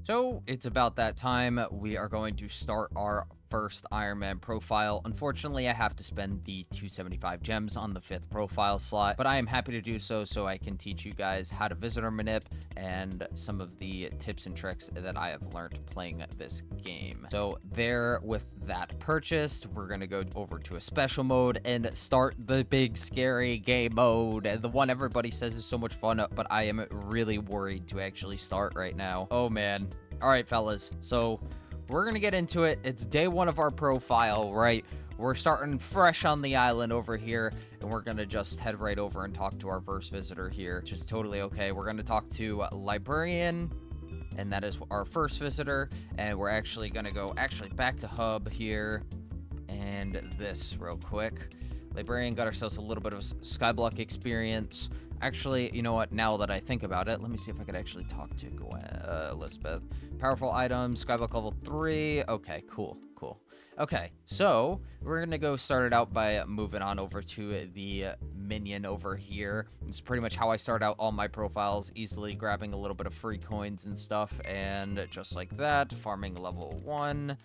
So it's about that time. We are going to start our first Ironman profile. Unfortunately, I have to spend the 275 gems on the 5th profile slot, but I am happy to do so I can teach you guys how to visitor manip and some of the tips and tricks that I have learned playing this game. So there, with that purchased, we're going to go over to a special mode and start the big scary game mode, and the one everybody says is so much fun, but I am really worried to actually start right now. Oh man. All right, fellas. So we're going to get into it. It's day 1 of our profile, right? We're starting fresh on the island over here, and we're going to just head right over and talk to our first visitor here, which is totally okay. We're going to talk to Librarian, and that is our first visitor, and we're actually going to go back to hub here, and this real quick. Librarian, got ourselves a little bit of Skyblock experience. Actually, you know what? Now that I think about it, let me see if I could actually talk to Elizabeth. Powerful items, Skyblock level 3. Okay, cool. Okay, so we're gonna go start it out by moving on over to the minion over here. It's pretty much how I start out all my profiles, easily grabbing a little bit of free coins and stuff, and just like that, farming level 1.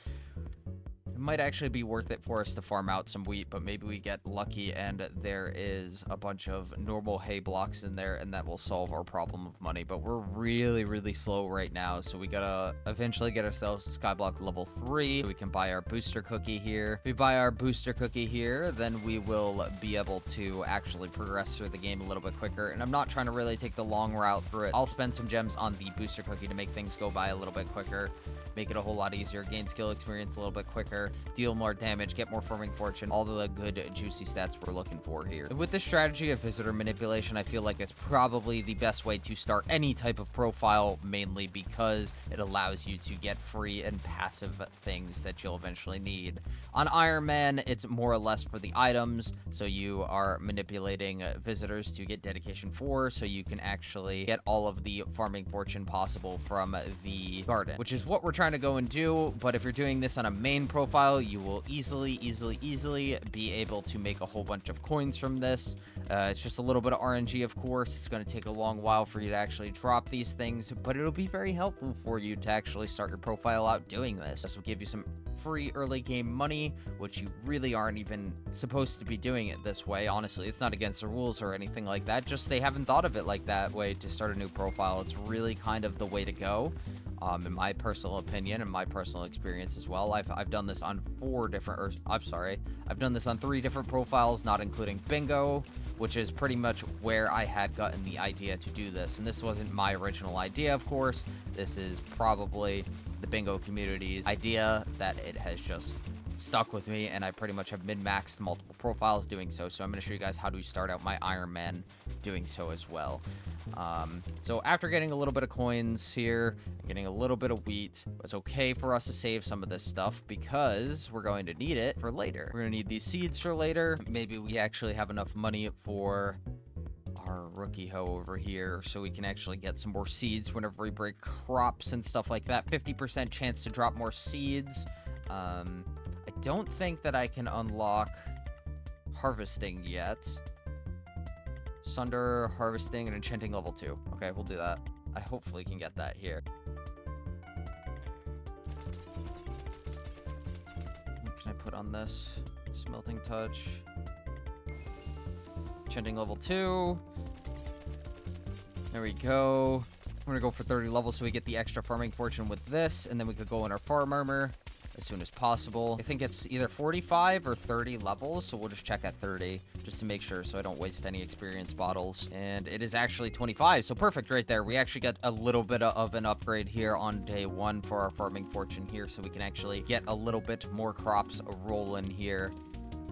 It might actually be worth it for us to farm out some wheat, but maybe we get lucky and there is a bunch of normal hay blocks in there, and that will solve our problem of money. But we're really slow right now, so we gotta eventually get ourselves to Skyblock level 3 so we can buy our booster cookie here. If we buy our booster cookie here, then we will be able to actually progress through the game a little bit quicker, and I'm not trying to really take the long route through it. I'll spend some gems on the booster cookie to make things go by a little bit quicker, make it a whole lot easier, gain skill experience a little bit quicker, deal more damage, get more farming fortune, all the good juicy stats we're looking for here. And with this strategy of visitor manipulation, I feel like it's probably the best way to start any type of profile, mainly because it allows you to get free and passive things that you'll eventually need. On Ironman, it's more or less for the items, so you are manipulating visitors to get dedication 4, so you can actually get all of the farming fortune possible from the garden, which is what we're trying to go and do. But if you're doing this on a main profile, you will easily be able to make a whole bunch of coins from this. It's just a little bit of RNG, of course. It's going to take a long while for you to actually drop these things, but it'll be very helpful for you to actually start your profile out doing this. This will give you some free early game money, which you really aren't even supposed to be doing it this way. Honestly, it's not against the rules or anything like that, just they haven't thought of it like that way to start a new profile. It's really kind of the way to go. In my personal opinion and my personal experience as well. I've done this on I've done this on 3 different profiles, not including bingo, which is pretty much where I had gotten the idea to do this. And this wasn't my original idea, of course. This is probably the bingo community's idea that it has just stuck with me, and I pretty much have min-maxed multiple profiles doing so. So I'm going to show you guys how to start out my Ironman doing so as well. So after getting a little bit of coins here, getting a little bit of wheat, it's okay for us to save some of this stuff because we're going to need it for later. We're going to need these seeds for later. Maybe we actually have enough money for our rookie hoe over here so we can actually get some more seeds whenever we break crops and stuff like that. 50% chance to drop more seeds. I don't think that I can unlock harvesting yet. Sunder, harvesting, and enchanting level 2. Okay, we'll do that. I hopefully can get that here. What can I put on this? Smelting touch. Enchanting level 2. There we go. We're gonna go for 30 levels so we get the extra farming fortune with this, and then we could go in our farm armor as soon as possible. I think it's either 45 or 30 levels, so we'll just check at 30 just to make sure so I don't waste any experience bottles. And it is actually 25, so perfect right there. We actually got a little bit of an upgrade here on day 1 for our farming fortune here, so we can actually get a little bit more crops rolling here.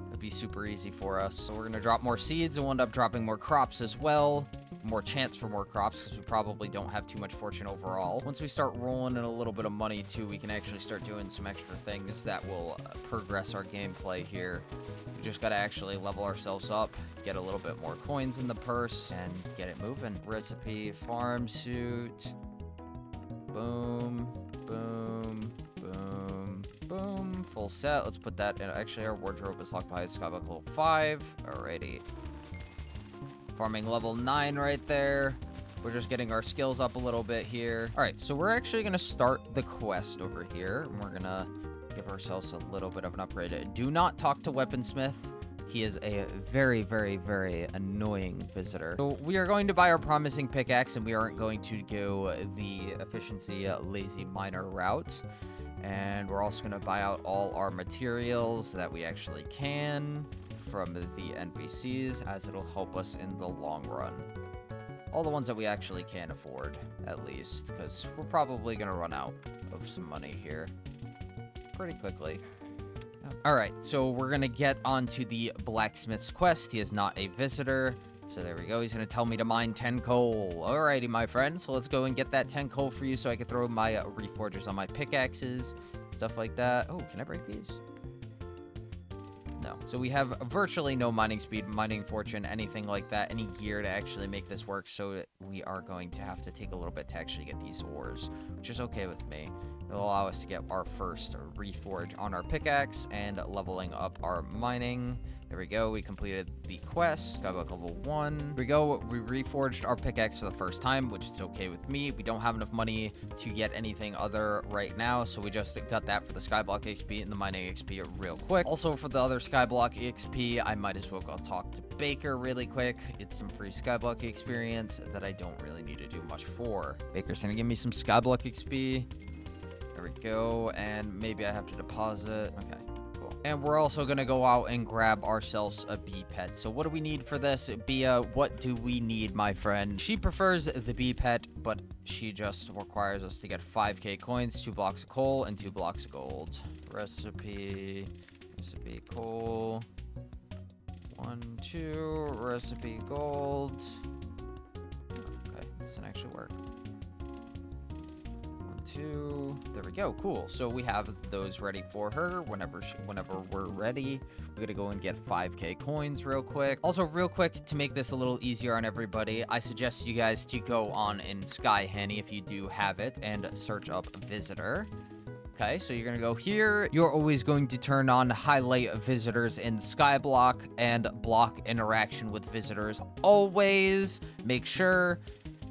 It'd be super easy for us. So we're gonna drop more seeds and we'll end up dropping more crops as well. More chance for more crops because we probably don't have too much fortune overall. Once we start rolling in a little bit of money too, we can actually start doing some extra things that will progress our gameplay here. We just got to actually level ourselves up, get a little bit more coins in the purse, and get it moving. Recipe, farm suit. Boom, boom, boom, boom. Full set. Let's put that in. Actually, our wardrobe is locked by Skyblock level 5. Alrighty. Farming level 9 right there. We're just getting our skills up a little bit here. All right, so we're actually going to start the quest over here. And we're going to give ourselves a little bit of an upgrade. Do not talk to Weaponsmith. He is a very, very, very annoying visitor. So we are going to buy our promising pickaxe, and we aren't going to go the efficiency lazy miner route. And we're also going to buy out all our materials that we actually can from the NPCs, as it'll help us in the long run. All the ones that we actually can afford, at least, because we're probably going to run out of some money here pretty quickly. All right, so we're going to get onto the blacksmith's quest. He is not a visitor. So there we go. He's going to tell me to mine 10 coal. Alrighty, my friend. So let's go and get that 10 coal for you so I can throw my reforgers on my pickaxes, stuff like that. Oh, can I break these? No. So we have virtually no mining speed, mining fortune, anything like that, any gear to actually make this work. So we are going to have to take a little bit to actually get these ores, which is okay with me. It'll allow us to get our first reforge on our pickaxe and leveling up our mining. There we go. We completed the quest. Skyblock level 1. Here we go. We reforged our pickaxe for the first time, which is okay with me. We don't have enough money to get anything other right now, so we just got that for the Skyblock XP and the mining XP real quick. Also, for the other Skyblock XP, I might as well go talk to Baker really quick. It's some free Skyblock experience that I don't really need to do much for. Baker's gonna give me some Skyblock XP. There we go. And maybe I have to deposit. Okay. And we're also going to go out and grab ourselves a bee pet. So what do we need for this? Bia, what do we need, my friend? She prefers the bee pet, but she just requires us to get 5k coins, 2 blocks of coal, and 2 blocks of gold. Recipe coal. 1, 2, recipe gold. Okay, doesn't actually work. 2. There we go. Cool. So we have those ready for her whenever we're ready. We're gonna go and get 5k coins real quick. Also, real quick, to make this a little easier on everybody, I suggest you guys to go on in Skyhanny if you do have it and search up visitor. Okay, so you're gonna go here. You're always going to turn on highlight visitors in Skyblock and block interaction with visitors. Always make sure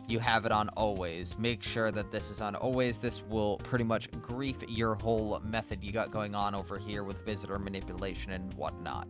you have it on always. Make sure that this is on always. This will pretty much grief your whole method you got going on over here with visitor manipulation and whatnot.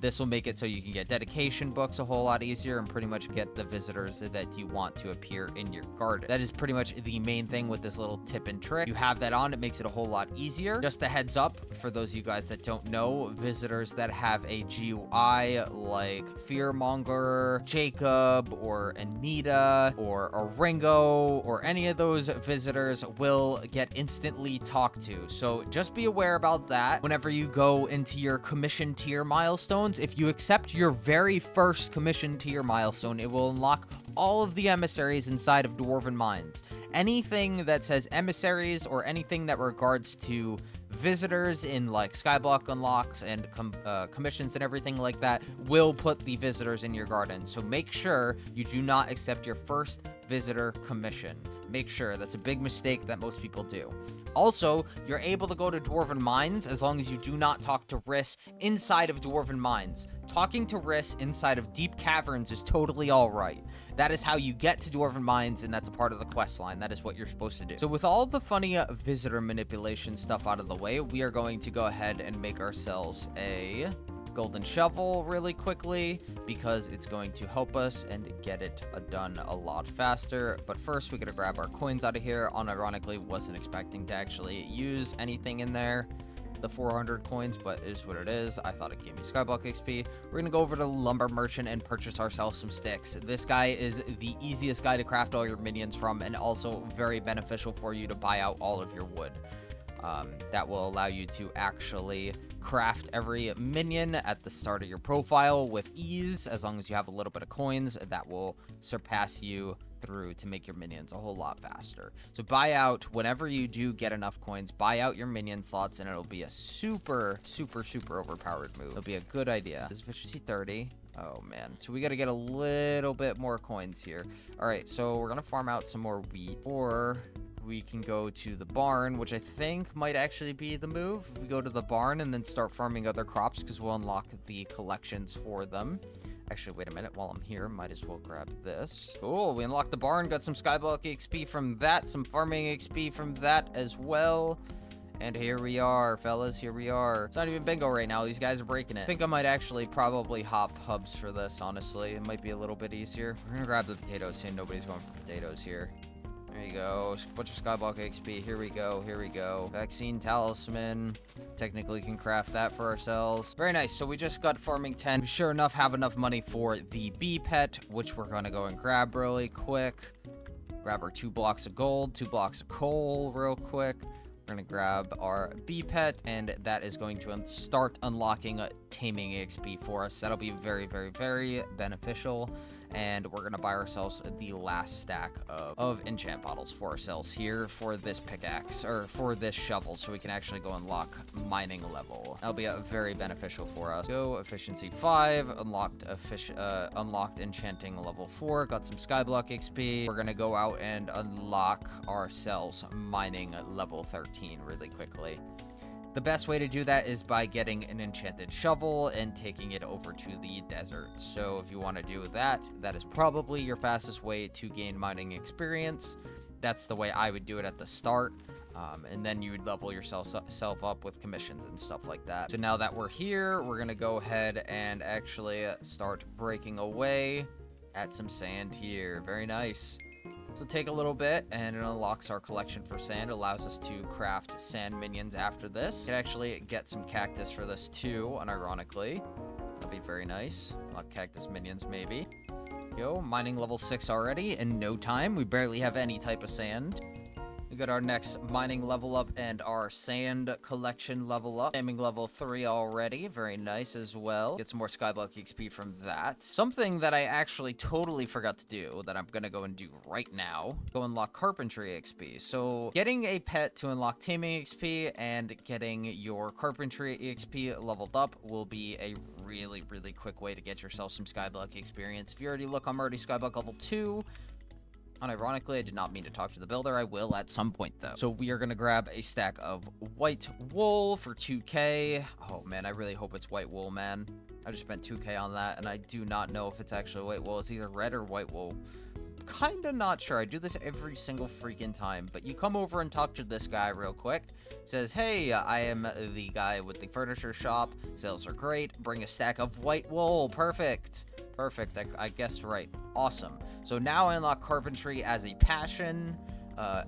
This will make it so you can get dedication books a whole lot easier and pretty much get the visitors that you want to appear in your garden. That is pretty much the main thing with this little tip and trick. You have that on, it makes it a whole lot easier. Just a heads up for those of you guys that don't know, visitors that have a GUI like Fearmonger, Jacob, or Anita, or Ringo, or any of those visitors will get instantly talked to. So just be aware about that whenever you go into your commission tier milestones. If you accept your very first commission tier milestone, it will unlock all of the emissaries inside of Dwarven Mines. Anything that says emissaries or anything that regards to visitors in like Skyblock unlocks and commissions and everything like that will put the visitors in your garden. So make sure you do not accept your first visitor commission. Make sure. That's a big mistake that most people do. Also, you're able to go to Dwarven Mines as long as you do not talk to Riss inside of Dwarven Mines. Talking to Riss inside of deep caverns is totally alright. That is how you get to Dwarven Mines, and that's a part of the quest line. That is what you're supposed to do. So with all the funny visitor manipulation stuff out of the way, we are going to go ahead and make ourselves a golden shovel really quickly because it's going to help us and get it done a lot faster. But first, we gotta grab our coins out of here. Unironically, wasn't expecting to actually use anything in there. The 400 coins, but it is what it is. I thought it gave me Skyblock XP. We're gonna go over to the lumber merchant and purchase ourselves some sticks. This guy is the easiest guy to craft all your minions from, and also very beneficial for you to buy out all of your wood. That will allow you to actually craft every minion at the start of your profile with ease. As long as you have a little bit of coins, that will surpass you through to make your minions a whole lot faster. So buy out whenever you do get enough coins, buy out your minion slots, and it'll be a super overpowered move. It'll be a good idea. This is efficiency 30. Oh man, so we got to get a little bit more coins here. All right, so we're gonna farm out some more wheat, or we can go to the barn, which I think might actually be the move. If we go to the barn and then start farming other crops, because we'll unlock the collections for them. Actually, wait a minute. While I'm here, might as well grab this. Cool. We unlocked the barn. Got some Skyblock XP from that. Some farming XP from that as well. And here we are, fellas. Here we are. It's not even bingo right now. These guys are breaking it. I think I might actually probably hop hubs for this, honestly. It might be a little bit easier. We're going to grab the potatoes, seeing nobody's going for potatoes here. There you go. Bunch of Skyblock XP. Here we go. Here we go. Vaccine talisman. Technically can craft that for ourselves. Very nice. So we just got farming 10. We sure enough have enough money for the bee pet, which we're going to go and grab really quick. Grab our 2 blocks of gold, 2 blocks of coal real quick. We're going to grab our bee pet, and that is going to start unlocking taming XP for us. That'll be very, very, very beneficial. And we're going to buy ourselves the last stack of enchant bottles for ourselves here for this pickaxe, or for this shovel, so we can actually go unlock mining level. That'll be very beneficial for us. Go efficiency 5, unlocked enchanting level 4, got some skyblock XP. We're going to go out and unlock ourselves mining level 13 really quickly. The best way to do that is by getting an enchanted shovel and taking it over to the desert. So if you want to do that, that is probably your fastest way to gain mining experience. That's the way I would do it at the start. And then you would level yourself up with commissions and stuff like that. So now that we're here, we're going to go ahead and actually start breaking away at some sand here. Very nice. So take a little bit, and it unlocks our collection for sand. It allows us to craft sand minions after this. You can actually get some cactus for this too, unironically. That'll be very nice. Unlock cactus minions, maybe. Yo, mining level 6 already in no time. We barely have any type of sand. We got our next mining level up and our sand collection level up. Aiming level 3 already. Very nice as well. Get some more skyblock XP from that. Something that I actually totally forgot to do that I'm going to go and do right now. Go unlock carpentry XP. So getting a pet to unlock taming XP and getting your carpentry XP leveled up will be a really, really quick way to get yourself some skyblock experience. If you already look, I'm already skyblock level 2. Unironically, I did not mean to talk to the builder. I will at some point, though. So we are going to grab a stack of white wool for 2k. Oh, man, I really hope it's white wool, man. I just spent 2k on that, and I do not know if it's actually white wool. It's either red or white wool. Kind of not sure. I do this every single freaking time. But you come over and talk to this guy real quick. Says, hey, I am the guy with the furniture shop. Sales are great. Bring a stack of white wool. Perfect. Perfect. I guessed right. Awesome. So now I unlock carpentry as a passion,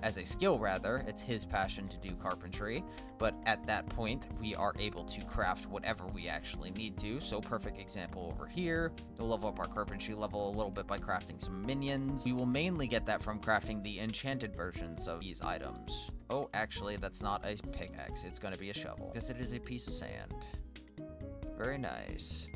as a skill rather. It's his passion to do carpentry, but at that point we are able to craft whatever we actually need to. So perfect example over here. We'll level up our carpentry level a little bit by crafting some minions. We will mainly get that from crafting the enchanted versions of these items. Oh, actually that's not a pickaxe. It's going to be a shovel because it is a piece of sand. Very nice.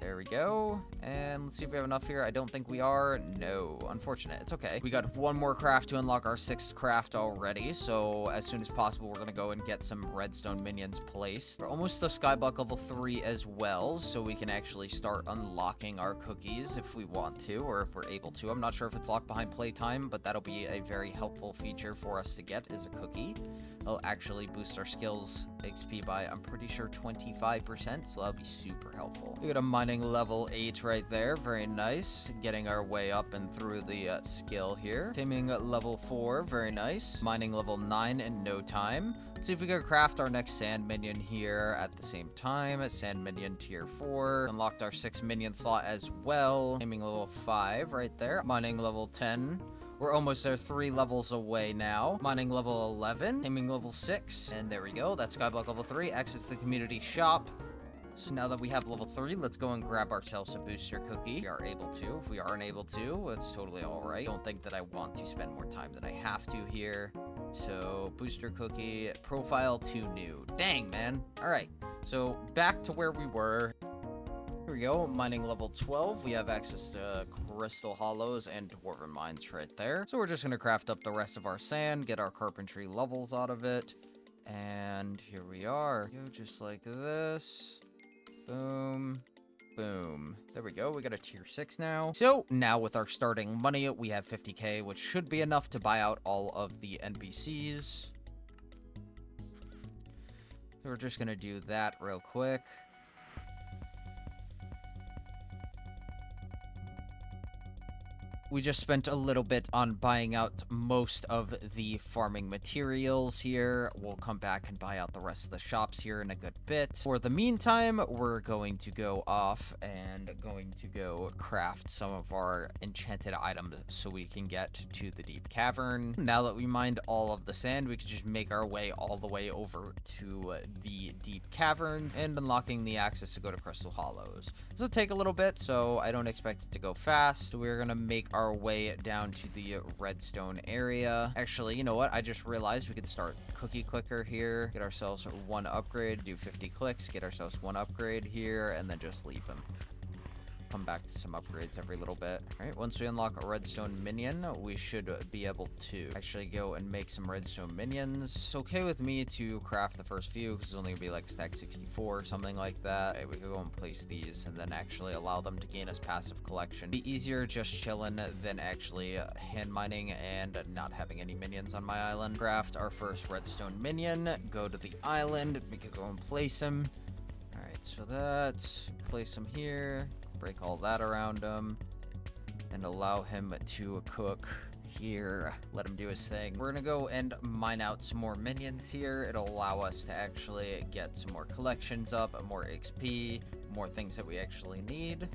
There we go. And let's see if we have enough here. I don't think we are. No, unfortunate. It's okay. We got one more craft to unlock our 6th craft already. So as soon as possible, we're going to go and get some redstone minions placed. We're almost to skyblock level 3 as well. So we can actually start unlocking our cookies if we want to, or if we're able to. I'm not sure if it's locked behind playtime, but that'll be a very helpful feature for us to get is a cookie. It'll actually boost our skills XP by, I'm pretty sure, 25%. So that'll be super helpful. We got a mining level 8 right there. Very nice. Getting our way up and through the skill here. Taming level 4. Very nice. Mining level 9 in no time. Let's see if we can craft our next sand minion here at the same time. Sand minion tier 4. Unlocked our 6 minion slot as well. Taming level 5 right there. Mining level 10. We're almost there, 3 levels away now. Mining level 11, taming level 6, and there we go. That's skyblock level 3. Access the community shop. So now that we have level 3, let's go and grab ourselves a booster cookie. If we are able to. If we aren't able to, it's totally all right. Don't think that I want to spend more time than I have to here. So booster cookie, profile to new. Dang, man. All right. So back to where we were. Here we go, mining level 12. We have access to crystal hollows and dwarven mines right there. So we're just going to craft up the rest of our sand, get our carpentry levels out of it. And here we are. Go just like this. Boom. Boom. There we go. We got a tier 6 now. So now with our starting money, we have 50k, which should be enough to buy out all of the NPCs. So we're just going to do that real quick. We just spent a little bit on buying out most of the farming materials here. We'll come back and buy out the rest of the shops here in a good bit. For the meantime, we're going to go off and going to go craft some of our enchanted items so we can get to the deep cavern. Now that we mined all of the sand, we can just make our way all the way over to the deep caverns and unlocking the access to go to Crystal Hollows. This will take a little bit, so I don't expect it to go fast. We're gonna make our way down to the redstone area. Actually, you know what? I just realized we could start cookie clicker here, get ourselves one upgrade, do 50 clicks, get ourselves one upgrade here, and then just leave him. Come back to some upgrades every little bit. All right, once we unlock a redstone minion, we should be able to actually go and make some redstone minions. It's okay with me to craft the first few because it's only gonna be like stack 64 or something like that. Okay, we could go and place these and then actually allow them to gain us passive collection. Be easier just chilling than actually hand mining and not having any minions on my island. Craft our first redstone minion, go to the island, we could go and place him. All right, so that's place him here. Break all that around him and allow him to cook here. Let him do his thing. We're gonna go and mine out some more minions here. It'll allow us to actually get some more collections up, more XP, more things that we actually need.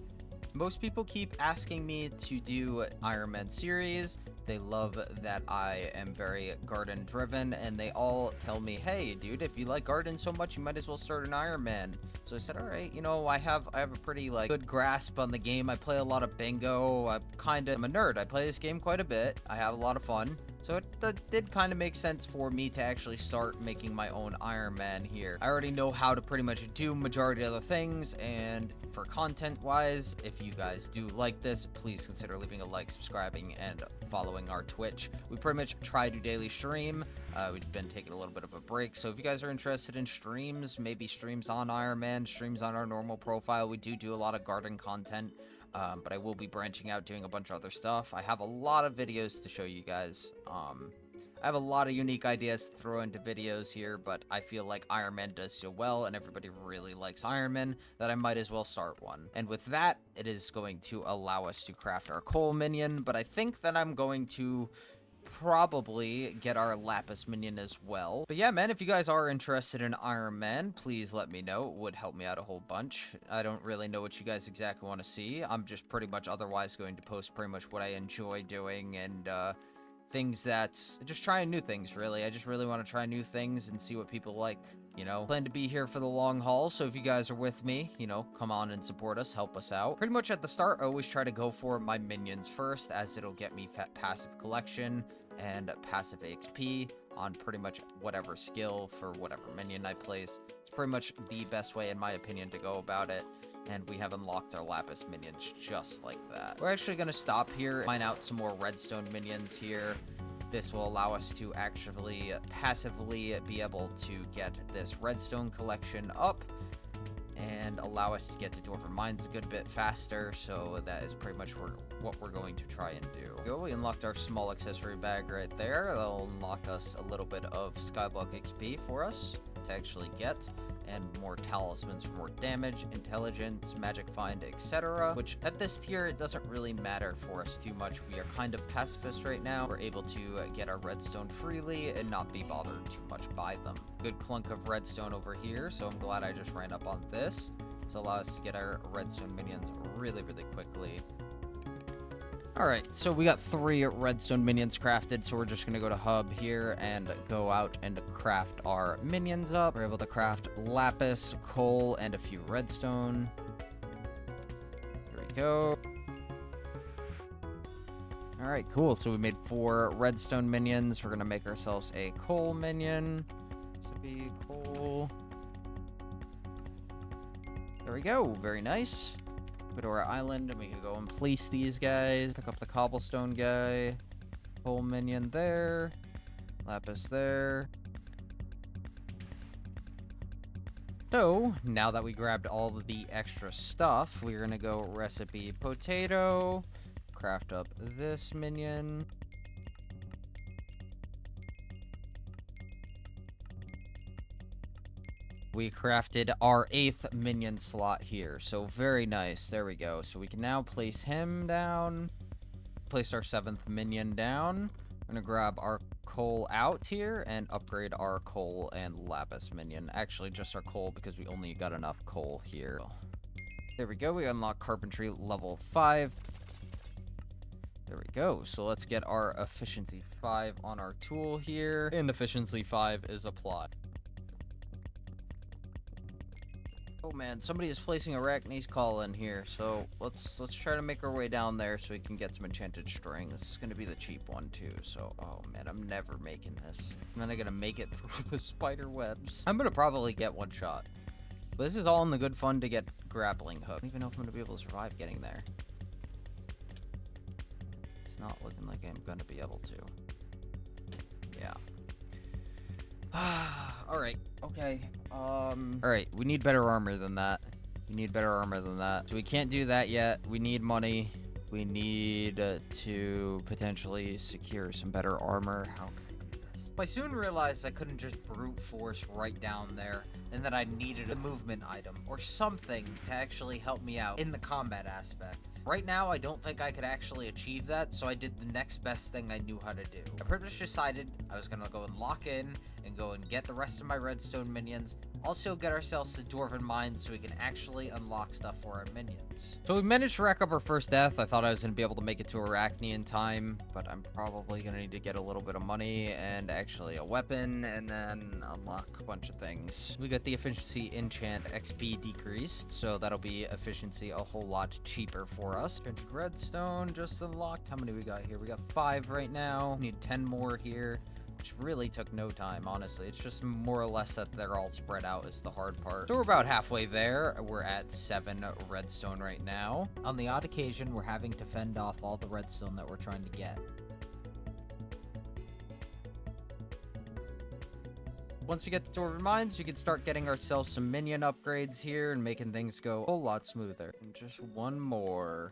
Most people keep asking me to do Ironman series. They love that I am very garden driven, and they all tell me, hey dude, if you like gardens so much, you might as well start an Ironman. So I said, all right, you know, I have a pretty like good grasp on the game. I play a lot of bingo. I'm a nerd. I play this game quite a bit. I have a lot of fun. So it did kind of make sense for me to actually start making my own Ironman here. I already know how to pretty much do majority of the things, and for content wise, if you guys do like this, please consider leaving a like, subscribing, and following our Twitch. We pretty much try to daily stream. We've been taking a little bit of a break, so if you guys are interested in streams, maybe streams on Ironman, streams on our normal profile, we do a lot of garden content. But I will be branching out, doing a bunch of other stuff. I have a lot of videos to show you guys. I have a lot of unique ideas to throw into videos here, but I feel like Ironman does so well, and everybody really likes Ironman, that I might as well start one. And with that, it is going to allow us to craft our coal minion, but I think that I'm going to probably get our lapis minion as well. But yeah, man, if you guys are interested in Ironman, please let me know. It would help me out a whole bunch. I don't really know what you guys exactly want to see. I'm just pretty much otherwise going to post pretty much what I enjoy doing, and things that's just trying new things, really. I just really want to try new things and see what people like. You know, plan to be here for the long haul, so if you guys are with me, you know, come on and support us, help us out. Pretty much at the start, I always try to go for my minions first, as it'll get me passive collection and passive XP on pretty much whatever skill for whatever minion I place. It's pretty much the best way, in my opinion, to go about it. And we have unlocked our lapis minions just like that. We're actually going to stop here, mine out some more redstone minions here. This will allow us to actually passively be able to get this redstone collection up and allow us to get to Dwarven Mines a good bit faster. So that is pretty much what we're going to try and do. We unlocked our small accessory bag right there. That'll unlock us a little bit of Skyblock XP for us to actually get, and more talismans for more damage, intelligence, magic find, etc. Which at this tier, it doesn't really matter for us too much. We are kind of pacifist right now. We're able to get our redstone freely and not be bothered too much by them. Good clunk of redstone over here, so I'm glad I just ran up on this to allow us to get our redstone minions really, really quickly. Alright, so we got 3 redstone minions crafted, so we're just going to go to hub here and go out and craft our minions up. We're able to craft lapis, coal, and a few redstone. Here we go. Alright, cool. So we made 4 redstone minions. We're going to make ourselves a coal minion. This would be coal. There we go. Very nice. Go to our island, and we can go and place these guys. Pick up the cobblestone guy. Coal minion there. Lapis there. So, now that we grabbed all of the extra stuff, we're going to go recipe potato. Craft up this minion. We crafted our 8th minion slot here, so very nice. There we go. So we can now place him down. placed our 7th minion down. I'm gonna grab our coal out here and upgrade our coal and lapis minion. Actually, just our coal because we only got enough coal here. There we go. We unlock carpentry level 5. There we go. So let's get our efficiency 5 on our tool here. And efficiency 5 is applied. Oh man, somebody is placing Arachne's call in here. So let's try to make our way down there so we can get some enchanted string. This is gonna be the cheap one too. So oh man, I'm never making this. I'm not gonna make it through the spider webs. I'm gonna probably get one shot. But this is all in the good fun to get grappling hook. I don't even know if I'm gonna be able to survive getting there. It's not looking like I'm gonna be able to. Yeah. Alright, okay. Alright, we need better armor than that. We need better armor than that. So we can't do that yet. We need money. We need to potentially secure some better armor. How can I do this? I soon realized I couldn't just brute force right down there, and that I needed a movement item or something to actually help me out in the combat aspect. Right now, I don't think I could actually achieve that, so I did the next best thing I knew how to do. I pretty much decided I was gonna go and lock in and go and get the rest of my redstone minions. Also get ourselves to Dwarven Mines so we can actually unlock stuff for our minions. So we managed to rack up our first death. I thought I was going to be able to make it to Arachne in time, but I'm probably going to need to get a little bit of money and actually a weapon and then unlock a bunch of things. We got the efficiency enchant XP decreased, so that'll be efficiency a whole lot cheaper for us. Enchanted redstone just unlocked. How many we got here? We got 5 right now. We need 10 more here. Which really took no time, honestly. It's just more or less that they're all spread out is the hard part. So we're about halfway there. We're at 7 redstone right now. On the odd occasion, we're having to fend off all the redstone that we're trying to get. Once we get to Dwarven Mines, we can start getting ourselves some minion upgrades here and making things go a whole lot smoother. And just one more.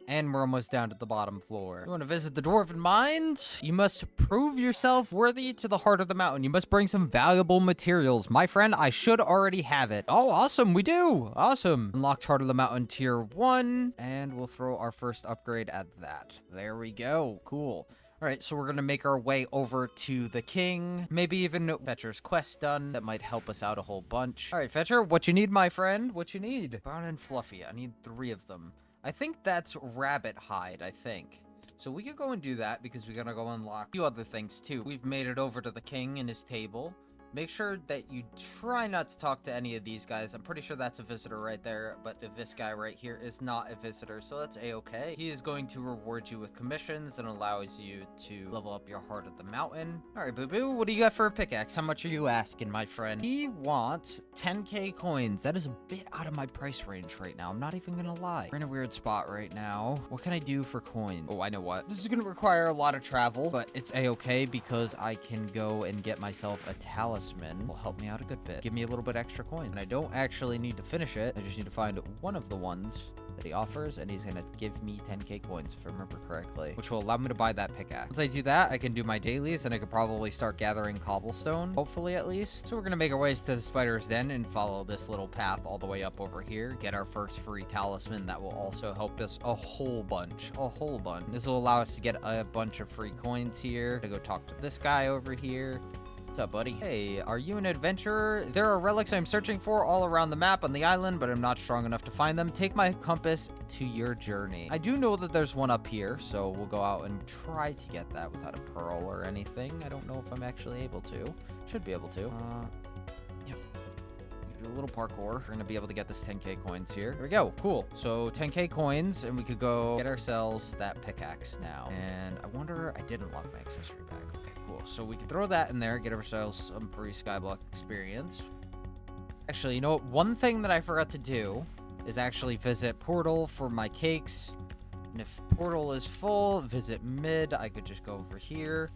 And we're almost down to the bottom floor. You want to visit the Dwarven Mines? You must prove yourself worthy to the heart of the mountain. You must bring some valuable materials. My friend, I should already have it. Oh, awesome. We do. Awesome. Unlocked Heart of the Mountain Tier 1. And we'll throw our first upgrade at that. There we go. Cool. All right, so we're going to make our way over to the king. Maybe even Fetcher's quest done. That might help us out a whole bunch. All right, Fetcher, what you need, my friend? What you need? Brown and Fluffy. I need 3 of them. I think that's rabbit hide, I think. So we could go and do that because we're going to go unlock a few other things too. We've made it over to the king and his table. Make sure that you try not to talk to any of these guys. I'm pretty sure that's a visitor right there, but this guy right here is not a visitor, so that's a-okay. He is going to reward you with commissions and allows you to level up your Heart of the Mountain. All right, boo-boo, what do you got for a pickaxe? How much are you asking, my friend? He wants 10k coins. That is a bit out of my price range right now. I'm not even gonna lie. We're in a weird spot right now. What can I do for coins? Oh, I know what. This is gonna require a lot of travel, but it's a-okay because I can go and get myself a talisman. Will help me out a good bit. Give me a little bit extra coin. And I don't actually need to finish it. I just need to find one of the ones that he offers, and he's gonna give me 10k coins if I remember correctly, which will allow me to buy that pickaxe. Once I do that, I can do my dailies, and I could probably start gathering cobblestone, hopefully at least. So we're gonna make our ways to the spider's den and follow this little path all the way up over here, get our first free talisman that will also help us a whole bunch. This will allow us to get a bunch of free coins here. To go talk to this guy over here. What's up, buddy? Hey, are you an adventurer? There are relics I'm searching for all around the map on the island, but I'm not strong enough to find them. Take my compass to your journey. I do know that there's one up here, so we'll go out and try to get that without a pearl or anything. I don't know if I'm actually able to. Should be able to. Yep. Do a little parkour. We're gonna be able to get this 10k coins here. There we go. Cool. So 10k coins, and we could go get ourselves that pickaxe now. And I wonder, I did unlock my accessory bag. Okay, cool. So we can throw that in there, get ourselves some free Skyblock experience. Actually, you know what? One thing that I forgot to do is actually visit Portal for my cakes. And if Portal is full, visit Mid. I could just go over here.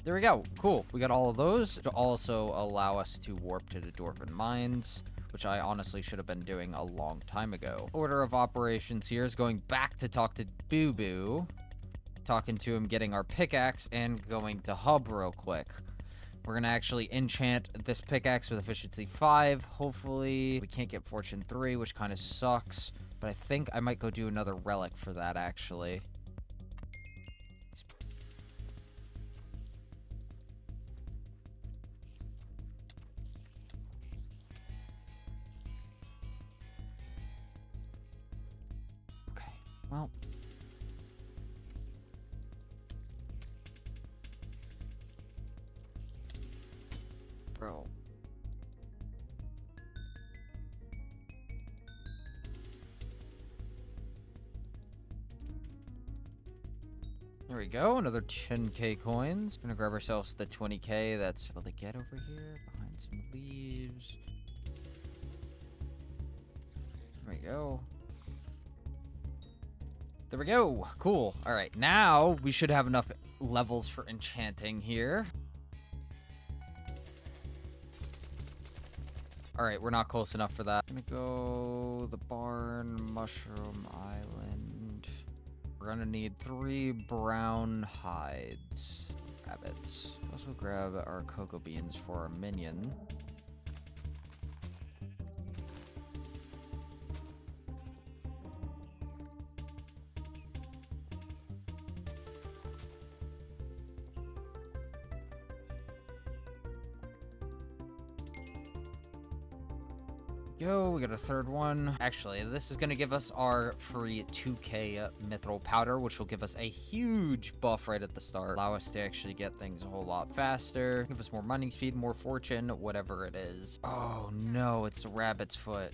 There we go. Cool. We got all of those to also allow us to warp to the Dwarven Mines, which I honestly should have been doing a long time ago. Order of operations here is going back to talk to Boo Boo, talking to him, getting our pickaxe, and going to Hub real quick. We're gonna actually enchant this pickaxe with efficiency 5. Hopefully, we can't get fortune 3, which kind of sucks. But I think I might go do another relic for that, actually. Okay, well. Bro. There we go, another 10k coins. Gonna grab ourselves the 20k that's able to get over here behind some leaves. There we go. There we go. Cool. All right, now we should have enough levels for enchanting here. All right, we're not close enough for that. Gonna go the barn, mushroom island. We're gonna need 3 brown hides. Rabbits. Also grab our cocoa beans for our minion. Yo, we got a third one. Actually, this is going to give us our free 2k mithril powder, which will give us a huge buff right at the start. Allow us to actually get things a whole lot faster. Give us more mining speed, more fortune, whatever it is. Oh no, it's the rabbit's foot.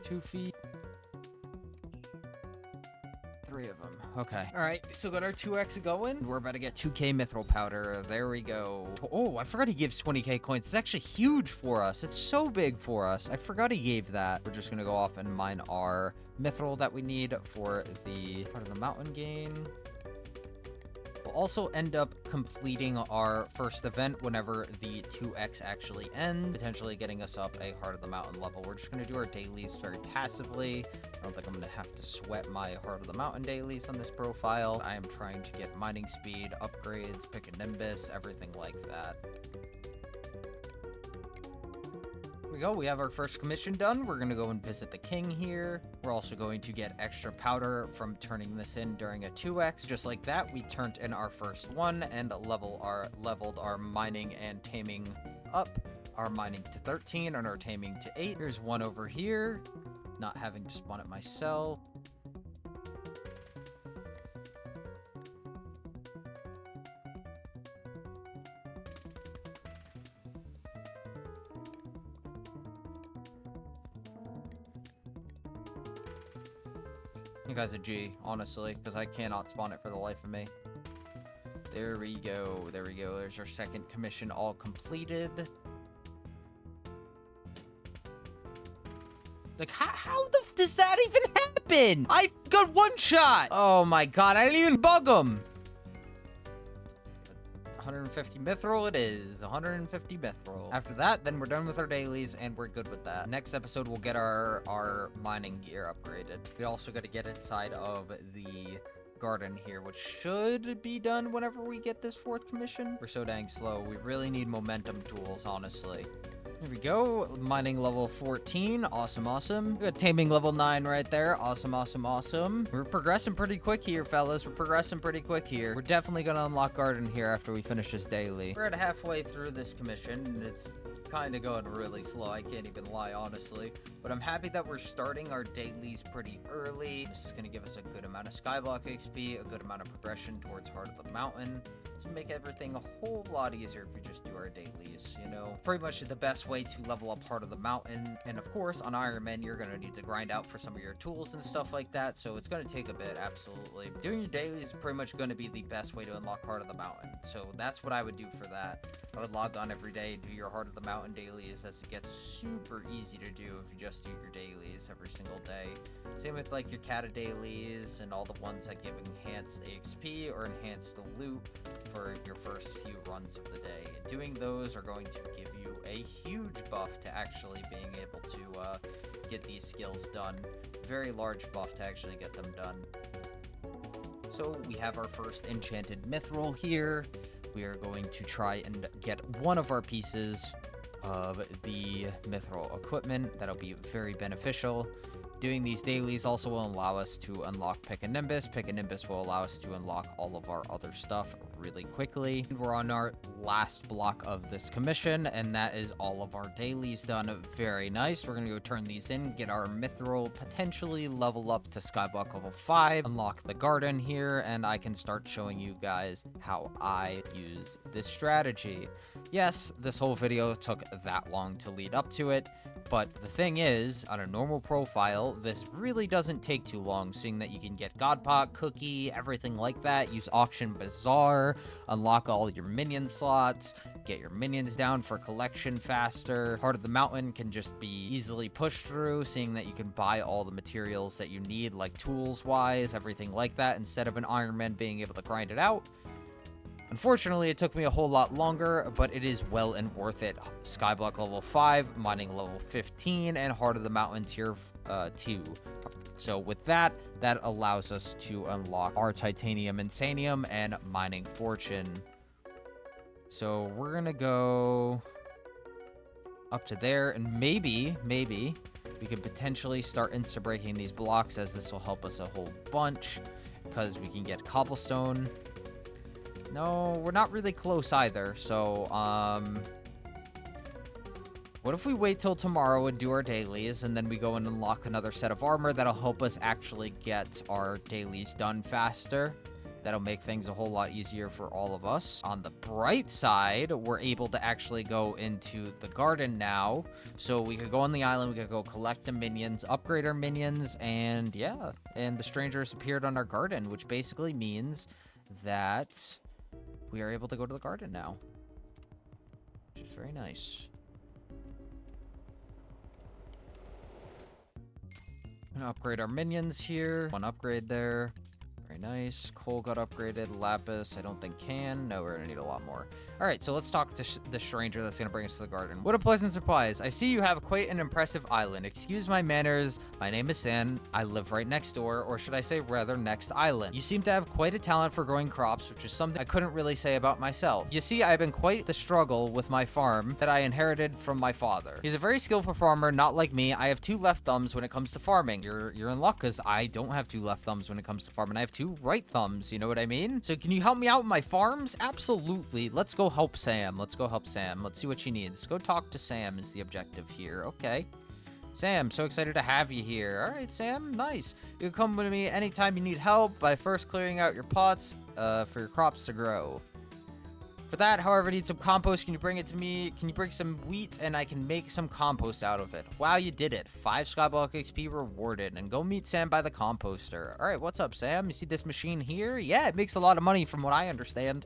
Two feet. 3 of them. Okay. All right. Still got our 2x going. We're about to get 2k mithril powder. There we go. Oh, I forgot he gives 20k coins. It's actually huge for us. It's so big for us. I forgot he gave that. We're just going to go off and mine our mithril that we need for the part of the mountain gain. We'll also end up completing our first event whenever the 2x actually ends, potentially getting us up a Heart of the Mountain level. We're just going to do our dailies very passively. I don't think I'm going to have to sweat my Heart of the Mountain dailies on this profile. I am trying to get mining speed, upgrades, pick a Nimbus, everything like that. Here we go. We have our first commission done. We're going to go and visit the king here. We're also going to get extra powder from turning this in during a 2x. Just like that, we turned in our first one and leveled our mining and taming up. Our mining to 13 and our taming to 8. Here's one over here. Not having to spawn it myself. You guys a G, honestly, because I cannot spawn it for the life of me. There we go. There we go. There's our second commission all completed. Like, how the f does that even happen? I got one shot. Oh my god, I didn't even bug him. 150 mithril it is. 150 mithril. After that, then we're done with our dailies and we're good with that. Next episode, we'll get our mining gear upgraded. We also got to get inside of the garden here, which should be done whenever we get this 4th commission. We're so dang slow. We really need momentum tools, honestly. Here we go. Mining level 14. Awesome, awesome. We got taming level 9 right there. Awesome, awesome, awesome. We're progressing pretty quick here, fellas. We're progressing pretty quick here. We're definitely going to unlock garden here after we finish this daily. We're at halfway through this commission, and it's kind of going really slow. I can't even lie, honestly. But I'm happy that we're starting our dailies pretty early. This is going to give us a good amount of Skyblock XP, a good amount of progression towards Heart of the Mountain. To make everything a whole lot easier if we just do our dailies, you know? Pretty much the best way to level up Heart of the Mountain. And of course, on Ironman, you're going to need to grind out for some of your tools and stuff like that. So it's going to take a bit, absolutely. Doing your dailies is pretty much going to be the best way to unlock Heart of the Mountain. So that's what I would do for that. I would log on every day, do your Heart of the Mountain dailies, as it gets super easy to do if you just do your dailies every single day. Same with like your Kata dailies and all the ones that give enhanced XP or enhanced loot for your first few runs of the day. Doing those are going to give you a huge huge buff to actually being able to get these skills done. Very large buff to actually get them done. So we have our first enchanted mithril here. We are going to try and get one of our pieces of the mithril equipment. That'll be very beneficial. Doing these dailies also will allow us to unlock Pick a Nimbus. Pick a Nimbus will allow us to unlock all of our other stuff really quickly. And we're on our last block of this commission, and that is all of our dailies done. Very nice. We're going to go turn these in, get our mithril, potentially level up to Skyblock level 5, unlock the garden here, and I can start showing you guys how I use this strategy. Yes, this whole video took that long to lead up to it, but the thing is, on a normal profile, this really doesn't take too long, seeing that you can get Godpot, Cookie, everything like that, use Auction Bazaar, unlock all your minion slots, get your minions down for collection faster. Heart of the Mountain can just be easily pushed through, seeing that you can buy all the materials that you need, like tools-wise, everything like that, instead of an Iron Man being able to grind it out. Unfortunately, it took me a whole lot longer, but it is well and worth it. Skyblock level 5, mining level 15, and Heart of the Mountain tier 2. So with that, that allows us to unlock our Titanium Insanium and Mining Fortune. So we're going to go up to there, and maybe we could potentially start insta-breaking these blocks, as this will help us a whole bunch, because we can get cobblestone. No, we're not really close either, so, what if we wait till tomorrow and do our dailies, and then we go and unlock another set of armor that'll help us actually get our dailies done faster? That'll make things a whole lot easier for all of us. On the bright side, we're able to actually go into the garden now, so we could go on the island, we could go collect the minions, upgrade our minions, and yeah, and the strangers appeared on our garden, which basically means that we are able to go to the garden now, which is very nice. I'm gonna upgrade our minions here. One upgrade there. Very nice. Coal got upgraded. Lapis, I don't think can. No, we're gonna need a lot more. All right, so let's talk to the stranger that's gonna bring us to the garden. What a pleasant surprise. I see you have quite an impressive island. Excuse my manners. My name is Sam. I live right next door, or should I say rather next island. You seem to have quite a talent for growing crops, which is something I couldn't really say about myself. You see, I've been quite the struggle with my farm that I inherited from my father. He's a very skillful farmer, not like me. I have 2 left thumbs when it comes to farming. You're in luck, because I don't have 2 left thumbs when it comes to farming. I have 2 right thumbs, you know what I mean? So can you help me out with my farms? Absolutely. Let's go help Sam. Let's go help Sam. Let's see what she needs. Go talk to Sam is the objective here. Okay. Sam, so excited to have you here. All right, Sam, nice. You can come with me anytime you need help by first clearing out your pots for your crops to grow. For that, however, I need some compost. Can you bring it to me? Can you bring some wheat and I can make some compost out of it? Wow, you did it. 5 Skyblock XP rewarded. And go meet Sam by the composter. All right, what's up, Sam? You see this machine here? Yeah, it makes a lot of money from what I understand.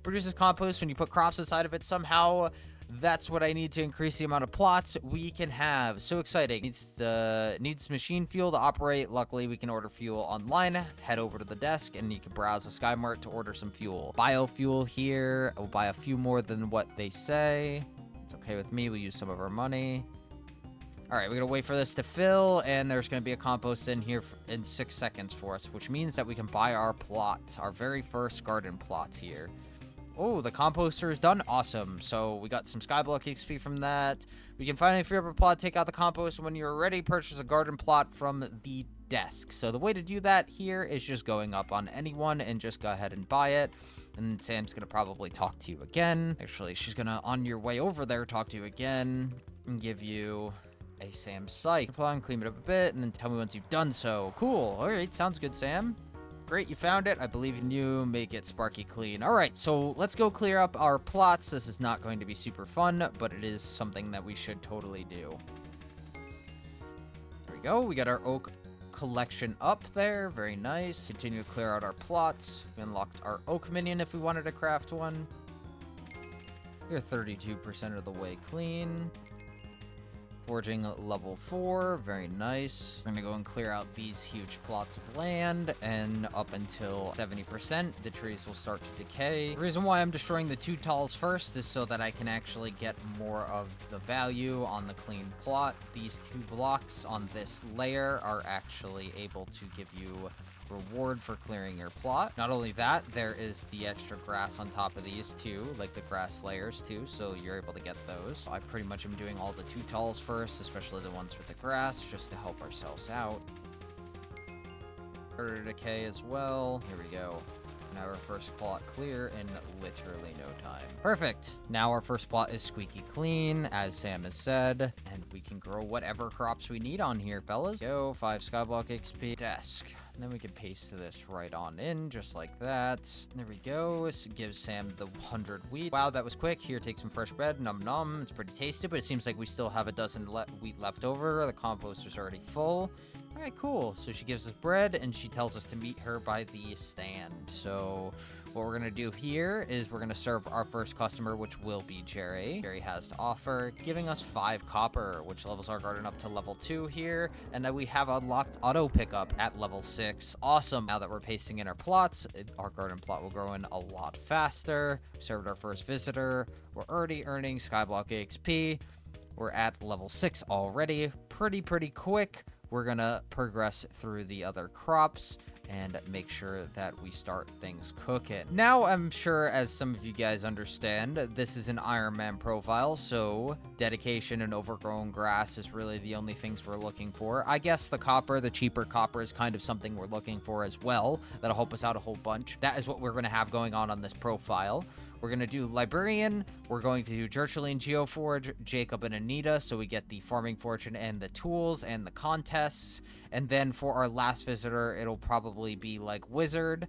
Produces compost when you put crops inside of it somehow. That's what I need to increase the amount of plots we can have. So exciting. Needs machine fuel to operate. Luckily, we can order fuel online. Head over to the desk and you can browse the Skymart to order some fuel. Biofuel here. We'll buy a few more than what they say. It's okay with me. We'll use some of our money. All right, we're going to wait for this to fill, and there's going to be a compost in here in 6 seconds for us, which means that we can buy our plot, our very first garden plot here. Oh, the composter is done. Awesome. So we got some Skyblock XP from that. We can finally free up a plot, take out the compost. When you're ready, purchase a garden plot from the desk. So the way to do that here is just going up on anyone and just go ahead and buy it. And Sam's going to probably talk to you again. Actually, she's going to, on your way over there, talk to you again and give you a Sam Psych. Apply and clean it up a bit, and then tell me once you've done so. Cool. All right, sounds good, Sam. Great, you found it. I believe in you. Make it sparky clean. All right, so let's go clear up our plots. This is not going to be super fun, but it is something that we should totally do. There we go. We got our oak collection up there. Very nice. Continue to clear out our plots. We unlocked our oak minion if we wanted to craft one. We're 32% of the way clean. Forging level 4, very nice. We're gonna go and clear out these huge plots of land, and up until 70%, the trees will start to decay. The reason why I'm destroying the 2 talls first is so that I can actually get more of the value on the clean plot. These 2 blocks on this layer are actually able to give you reward for clearing your plot. Not only that, there is the extra grass on top of these too, like the grass layers too, so you're able to get those. I pretty much am doing all the 2 talls first, especially the ones with the grass, just to help ourselves out. Further decay as well. Here we go. Now our first plot clear in literally no time. Perfect. Now our first plot is squeaky clean, as Sam has said, and we can grow whatever crops we need on here, fellas. Go, 5 Skyblock XP. Desk. And then we can paste this right on in, just like that. There we go. This gives Sam the 100 wheat. Wow, that was quick. Here, take some fresh bread. Num num. It's pretty tasty, but it seems like we still have a dozen wheat left over. The composter's already full. All right, cool. So she gives us bread, and she tells us to meet her by the stand. So what we're going to do here is we're going to serve our first customer, which will be Jerry. Jerry has to offer, giving us 5 copper, which levels our garden up to level 2 here. And then we have unlocked auto pickup at level 6. Awesome. Now that we're pasting in our plots, our garden plot will grow in a lot faster. We served our first visitor. We're already earning Skyblock XP. We're at level 6 already. Pretty quick. We're going to progress through the other crops and make sure that we start things cooking. Now, I'm sure, as some of you guys understand, this is an Ironman profile, so dedication and overgrown grass is really the only things we're looking for. I guess the copper, the cheaper copper, is kind of something we're looking for as well. That'll help us out a whole bunch. That is what we're going to have going on this profile. We're going to do Librarian, we're going to do Gertrude Geoforge, Jacob and Anita, so we get the farming fortune and the tools and the contests. And then for our last visitor, it'll probably be like Wizard.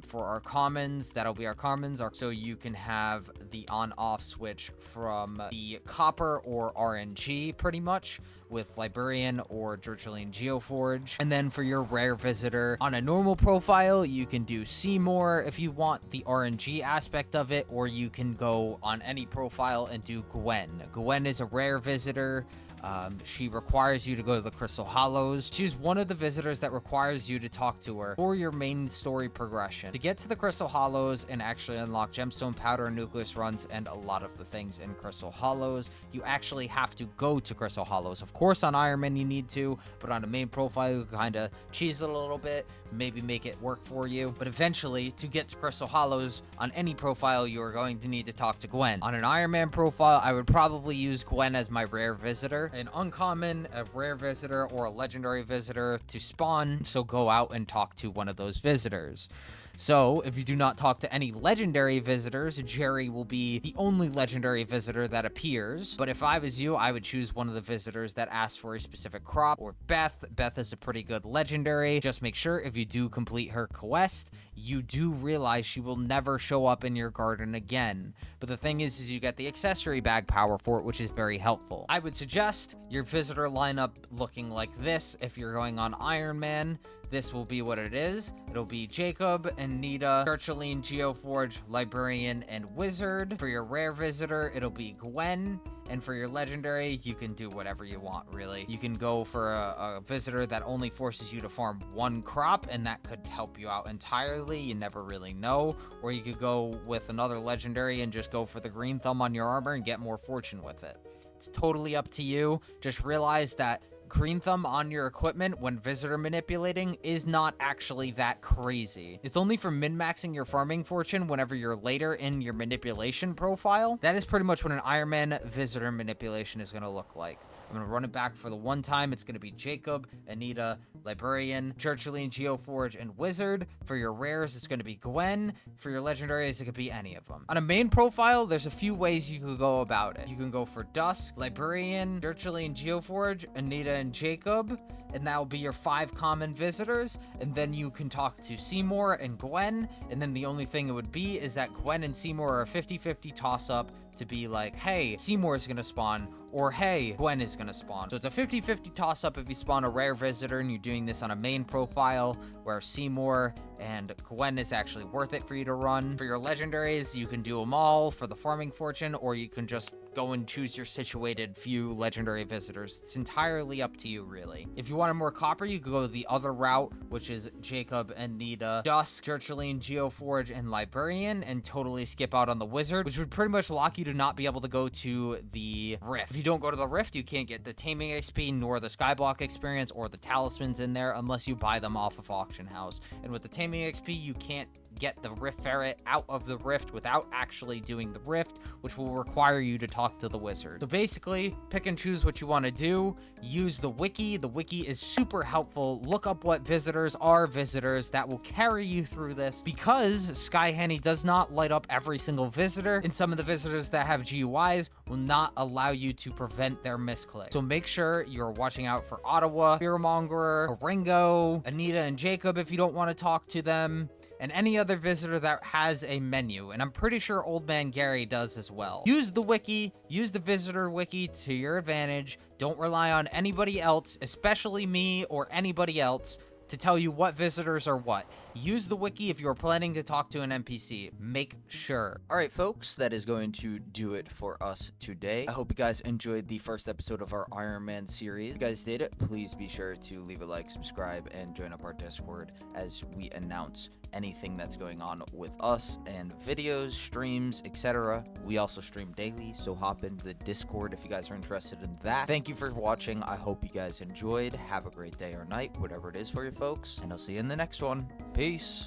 For our commons, that'll be our commons, so you can have the on-off switch from the copper or RNG, pretty much, with Librarian or Gertrude Geoforge. And then for your rare visitor, on a normal profile, you can do Seymour if you want the RNG aspect of it, or you can go on any profile and do Gwen. Gwen is a rare visitor. She requires you to go to the Crystal Hollows. She's one of the visitors that requires you to talk to her for your main story progression. To get to the Crystal Hollows and actually unlock gemstone powder and nucleus runs and a lot of the things in Crystal Hollows, you actually have to go to Crystal Hollows. Of course, on Ironman you need to, but on a main profile, you kind of cheese it a little bit, maybe make it work for you. But eventually, to get to Crystal Hollows, on any profile, you are going to need to talk to Gwen. On an Ironman profile, I would probably use Gwen as my rare visitor. An uncommon, a rare visitor, or a legendary visitor to spawn, so go out and talk to one of those visitors. So, if you do not talk to any legendary visitors, Jerry will be the only legendary visitor that appears. But if I was you, I would choose one of the visitors that asks for a specific crop, or Beth. Beth is a pretty good legendary. Just make sure if you do complete her quest, you do realize she will never show up in your garden again. But the thing is you get the accessory bag power for it, which is very helpful. I would suggest your visitor lineup looking like this if you're going on Ironman. This will be what it is. It'll be Jacob, Anita, Gertrude Geoforge, Librarian, and Wizard. For your rare visitor, it'll be Gwen. And for your legendary, you can do whatever you want, really. You can go for a visitor that only forces you to farm 1 crop, and that could help you out entirely. You never really know. Or you could go with another legendary and just go for the green thumb on your armor and get more fortune with it. It's totally up to you. Just realize that green thumb on your equipment when visitor manipulating is not actually that crazy. It's only for min-maxing your farming fortune whenever you're later in your manipulation profile. That is pretty much what an Ironman visitor manipulation is going to look like. I'm going to run it back for the one time. It's going to be Jacob, Anita, Librarian, Gertrude Geoforge, and Wizard. For your rares, it's going to be Gwen. For your legendaries, it could be any of them. On a main profile, there's a few ways you could go about it. You can go for Dusk, Librarian, Gertrude Geoforge, Anita, and Jacob, and that will be your 5 common visitors. And then you can talk to Seymour and Gwen, and then the only thing it would be is that Gwen and Seymour are a 50-50 toss-up to be like, hey, Seymour is going to spawn, or hey, Gwen is going to spawn. So it's a 50-50 toss-up if you spawn a rare visitor and you're doing this on a main profile, where Seymour and Gwen is actually worth it for you to run. For your legendaries, you can do them all for the farming fortune, or you can just go and choose your situated few legendary visitors. It's entirely up to you, really. If you wanted more copper, you could go the other route, which is Jacob and Nita, Dusk, Churchiline, Geoforge, and Librarian, and totally skip out on the Wizard, which would pretty much lock you to not be able to go to the Rift. If you don't go to the Rift, you can't get the Taming XP, nor the Skyblock experience, or the talismans in there, unless you buy them off of Auction House. And with the Taming XP, you can't get the Rift Ferret out of the Rift without actually doing the Rift, which will require you to talk to the Wizard. So basically, pick and choose what you want to do. Use the wiki. The wiki is super helpful. Look up what visitors are visitors. That will carry you through this, because Skyhanny does not light up every single visitor, and some of the visitors that have GUIs will not allow you to prevent their misclick. So make sure you're watching out for Ottawa, Fearmongerer, Ringo, Anita, and Jacob if you don't want to talk to them, and any other visitor that has a menu, and I'm pretty sure Old Man Gary does as well. Use the wiki, use the visitor wiki to your advantage. Don't rely on anybody else, especially me or anybody else, to tell you what visitors are what. Use the wiki if you're planning to talk to an NPC. Make sure. All right, folks, that is going to do it for us today. I hope you guys enjoyed the first episode of our Iron Man series. If you guys did it, please be sure to leave a like, subscribe, and join up our Discord as we announce anything that's going on with us and videos, streams, etc. We also stream daily, so hop into the Discord if you guys are interested in that. Thank you for watching. I hope you guys enjoyed. Have a great day or night, whatever it is for you folks, and I'll see you in the next one. Peace.